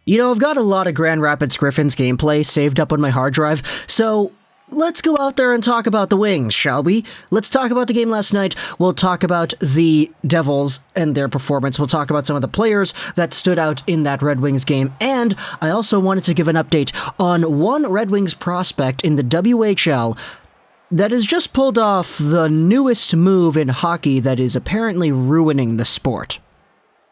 I've got a lot of Grand Rapids Griffins gameplay saved up on my hard drive, so let's go out there and talk about the Wings, shall we? Let's talk about the game last night. We'll talk about the Devils and their performance. We'll talk about some of the players that stood out in that Red Wings game. And I also wanted to give an update on one Red Wings prospect in the WHL that has just pulled off the newest move in hockey that is apparently ruining the sport.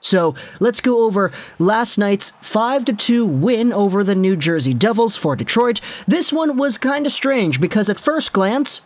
So let's go over last night's 5-2 win over the New Jersey Devils for Detroit. This one was kind of strange because at first glance,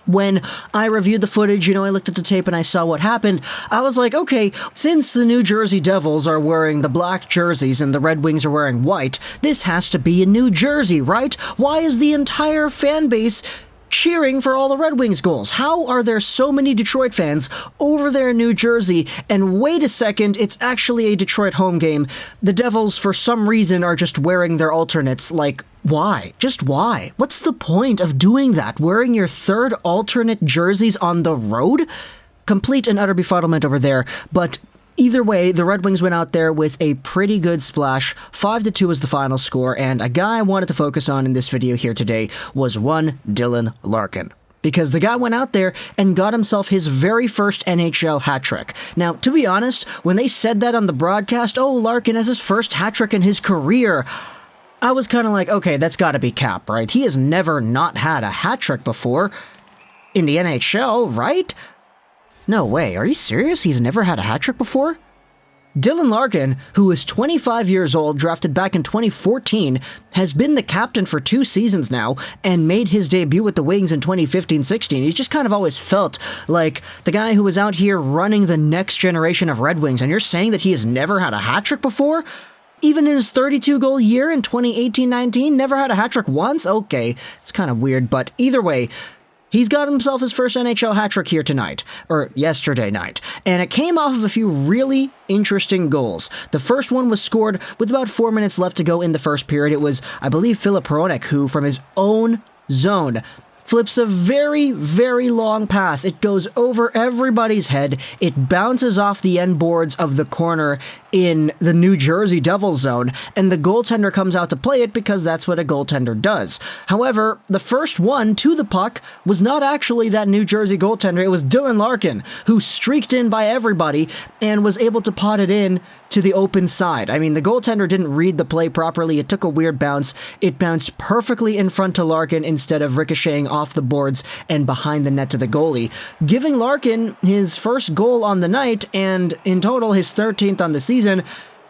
when I reviewed the footage, I looked at the tape and I saw what happened. I was like, okay, since the New Jersey Devils are wearing the black jerseys and the Red Wings are wearing white, this has to be in New Jersey, right? Why is the entire fan base cheering for all the Red Wings goals? How are there so many Detroit fans over there in New Jersey? And wait a second, it's actually a Detroit home game. The Devils, for some reason, are just wearing their alternates. Like, why? Just why? What's the point of doing that? Wearing your third alternate jerseys on the road? Complete and utter befuddlement over there, but either way, the Red Wings went out there with a pretty good splash. 5-2 was the final score, and a guy I wanted to focus on in this video here today was one Dylan Larkin. Because the guy went out there and got himself his very first NHL hat trick. Now, to be honest, when they said that on the broadcast, Larkin has his first hat trick in his career, I was kind of like, okay, that's gotta be cap, right? He has never not had a hat trick before in the NHL, right? No way, are you serious? He's never had a hat trick before? Dylan Larkin, who is 25 years old, drafted back in 2014, has been the captain for 2 seasons now, and made his debut with the Wings in 2015-16. He's just kind of always felt like the guy who was out here running the next generation of Red Wings, and you're saying that he has never had a hat trick before? Even in his 32-goal year in 2018-19, never had a hat trick once? Okay, it's kind of weird, but either way, he's got himself his first NHL hat trick here tonight, or yesterday night, and it came off of a few really interesting goals. The first one was scored with about 4 minutes left to go in the first period. It was, I believe, Filip Hronek who, from his own zone, flips a very, very long pass. It goes over everybody's head. It bounces off the end boards of the corner in the New Jersey Devils zone, and the goaltender comes out to play it because that's what a goaltender does. However, the first one to the puck was not actually that New Jersey goaltender. It was Dylan Larkin, who streaked in by everybody and was able to pot it in to the open side. I mean, the goaltender didn't read the play properly. It took a weird bounce. It bounced perfectly in front to Larkin instead of ricocheting off the boards and behind the net to the goalie, giving Larkin his first goal on the night and in total his 13th on the season.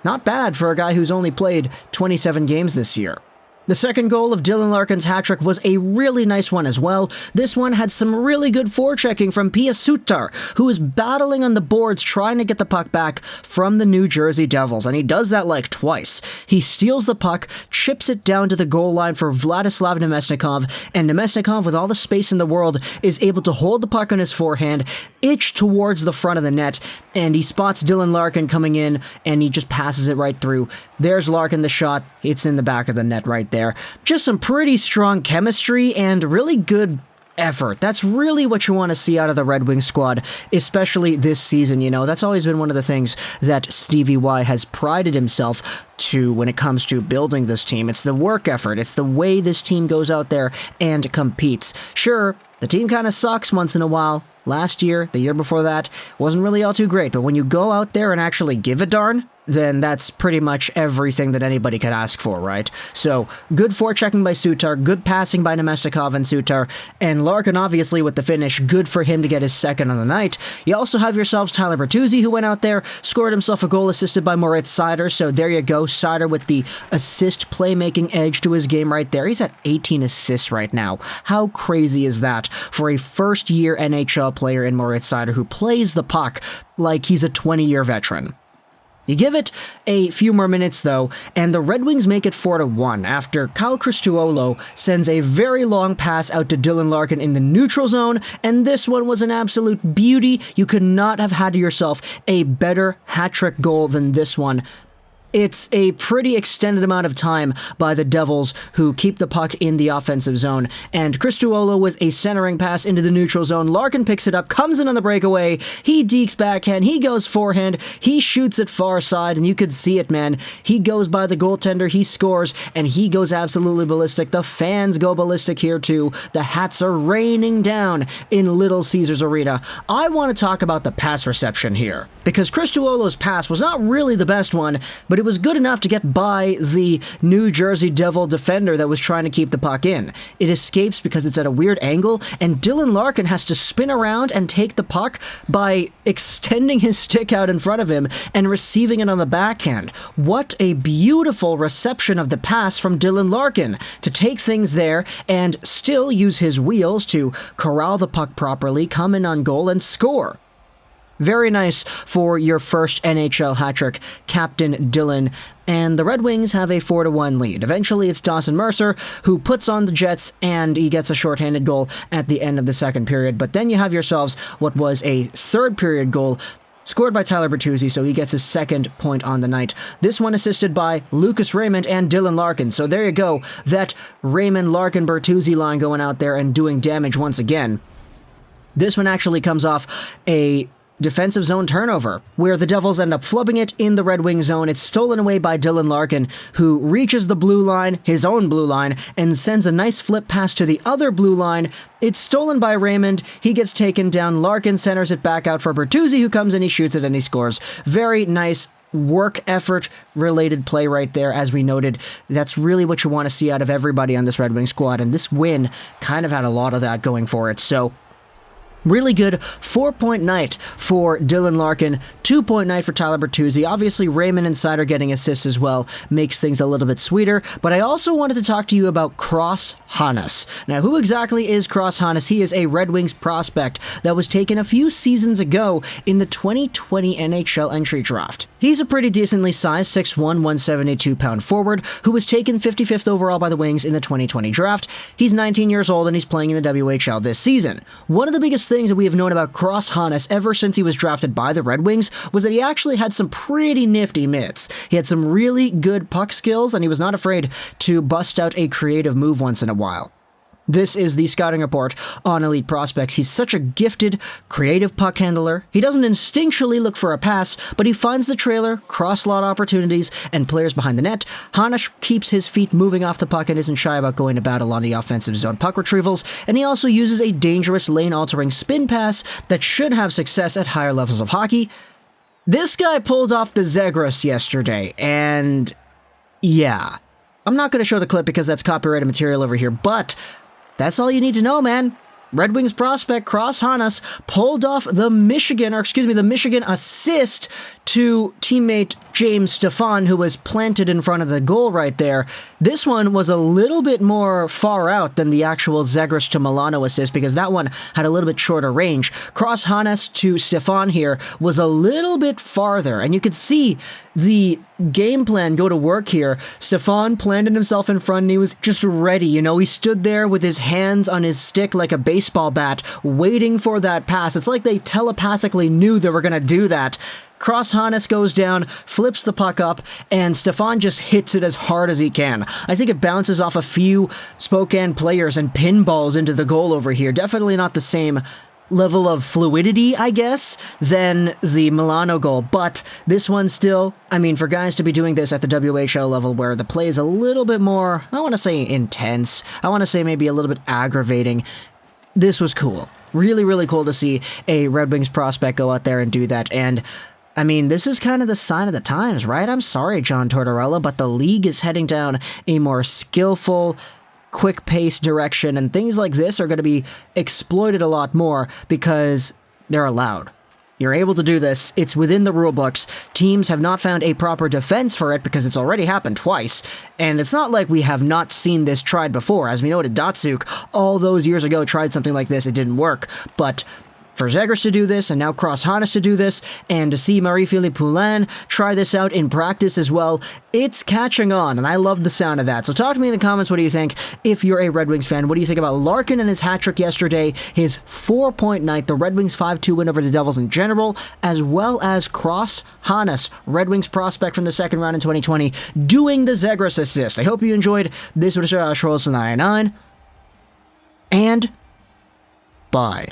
Not bad for a guy who's only played 27 games this year. The second goal of Dylan Larkin's hat trick was a really nice one as well. This one had some really good forechecking from Pia Sutar, who is battling on the boards trying to get the puck back from the New Jersey Devils, and he does that like twice. He steals the puck, chips it down to the goal line for Vladislav Nemesnikov, and Nemesnikov, with all the space in the world, is able to hold the puck on his forehand, itch towards the front of the net, and he spots Dylan Larkin coming in, and he just passes it right through. There's Larkin the shot. It's in the back of the net right there. Just some pretty strong chemistry and really good effort. That's really what you want to see out of the Red Wings squad, especially this season. That's always been one of the things that Stevie Y has prided himself to when it comes to building this team. It's the work effort. It's the way this team goes out there and competes. Sure, the team kind of sucks once in a while. Last year, the year before that, wasn't really all too great, but when you go out there and actually give a darn, then that's pretty much everything that anybody can ask for, right? So, good forechecking by Sutar, good passing by Nemesnikov and Sutar, and Larkin obviously with the finish, good for him to get his second on the night. You also have yourselves Tyler Bertuzzi, who went out there, scored himself a goal assisted by Moritz Seider, so there you go, Seider with the assist playmaking edge to his game right there. He's at 18 assists right now. How crazy is that for a first-year NHL player in Moritz Seider who plays the puck like he's a 20-year veteran? You give it a few more minutes, though, and the Red Wings make it 4-1 after Kyle Cristuolo sends a very long pass out to Dylan Larkin in the neutral zone, and this one was an absolute beauty. You could not have had yourself a better hat-trick goal than this one. It's a pretty extended amount of time by the Devils, who keep the puck in the offensive zone. And Cristuolo with a centering pass into the neutral zone. Larkin picks it up, comes in on the breakaway. He dekes backhand. He goes forehand. He shoots it far side, and you could see it, man. He goes by the goaltender. He scores, and he goes absolutely ballistic. The fans go ballistic here, too. The hats are raining down in Little Caesars Arena. I want to talk about the pass reception here, because Cristuolo's pass was not really the best one, but it was good enough to get by the New Jersey Devil defender that was trying to keep the puck in. It escapes because it's at a weird angle, and Dylan Larkin has to spin around and take the puck by extending his stick out in front of him and receiving it on the backhand. What a beautiful reception of the pass from Dylan Larkin to take things there and still use his wheels to corral the puck properly, come in on goal, and score. Very nice for your first NHL hat-trick, Captain Dylan. And the Red Wings have a 4-1 lead. Eventually, it's Dawson Mercer who puts on the Jets, and he gets a shorthanded goal at the end of the second period. But then you have yourselves what was a third period goal scored by Tyler Bertuzzi, so he gets his second point on the night. This one assisted by Lucas Raymond and Dylan Larkin. So there you go, that Raymond-Larkin-Bertuzzi line going out there and doing damage once again. This one actually comes off a defensive zone turnover, where the Devils end up flubbing it in the Red Wing zone. It's stolen away by Dylan Larkin, who reaches the blue line, his own blue line, and sends a nice flip pass to the other blue line. It's stolen by Raymond. He gets taken down. Larkin centers it back out for Bertuzzi, who comes in, he shoots it, and he scores. Very nice work effort related play right there. As we noted, that's really what you want to see out of everybody on this Red Wing squad, and this win kind of had a lot of that going for it. So really good 4-point night for Dylan Larkin, 2-point night for Tyler Bertuzzi. Obviously, Raymond and Sider getting assists as well makes things a little bit sweeter, but I also wanted to talk to you about Cross Hanas. Now, who exactly is Cross Hanas? He is a Red Wings prospect that was taken a few seasons ago in the 2020 NHL Entry Draft. He's a pretty decently sized 6'1", 172-pound forward who was taken 55th overall by the Wings in the 2020 draft. He's 19 years old and he's playing in the WHL this season. One of the biggest things that we have known about Cross Hanas ever since he was drafted by the Red Wings was that he actually had some pretty nifty mitts. He had some really good puck skills, and he was not afraid to bust out a creative move once in a while. This is the scouting report on elite prospects. He's such a gifted, creative puck handler. He doesn't instinctually look for a pass, but he finds the trailer, cross-slot opportunities, and players behind the net. Hanas keeps his feet moving off the puck and isn't shy about going to battle on the offensive zone puck retrievals, and he also uses a dangerous lane-altering spin pass that should have success at higher levels of hockey. This guy pulled off the Zegras yesterday, and yeah, I'm not going to show the clip because that's copyrighted material over here, but that's all you need to know, man. Red Wings prospect Cross Hanas pulled off the Michigan assist to teammate James Stefan, who was planted in front of the goal right there. This one was a little bit more far out than the actual Zegras to Milano assist, because that one had a little bit shorter range. Cross Hanas to Stefan here was a little bit farther, and you could see the game plan go to work here. Stefan planted himself in front and he was just ready, he stood there with his hands on his stick like a baseball bat, waiting for that pass. It's like they telepathically knew they were going to do that. Cross Hanas goes down, flips the puck up, and Stefan just hits it as hard as he can. I think it bounces off a few Spokane players and pinballs into the goal over here. Definitely not the same level of fluidity, I guess, than the Milano goal, but this one still, for guys to be doing this at the WHL level where the play is a little bit more, I want to say intense, I want to say maybe a little bit aggravating, this was cool. Really, really cool to see a Red Wings prospect go out there and do that, and this is kind of the sign of the times, right? I'm sorry, John Tortorella, but the league is heading down a more skillful, quick-paced direction, and things like this are going to be exploited a lot more because they're allowed. You're able to do this. It's within the rule books. Teams have not found a proper defense for it because it's already happened twice, and it's not like we have not seen this tried before. As we noted, Datsuk all those years ago tried something like this. It didn't work, but for Zegras to do this, and now Cross Hanas to do this, and to see Marie-Philippe Poulin try this out in practice as well, it's catching on, and I love the sound of that. So talk to me in the comments, what do you think? If you're a Red Wings fan, what do you think about Larkin and his hat trick yesterday, his 4-point night, the Red Wings 5-2 win over the Devils in general, as well as Cross Hanas, Red Wings prospect from the second round in 2020, doing the Zegras assist. I hope you enjoyed. This was Josh Rolls 99, and bye.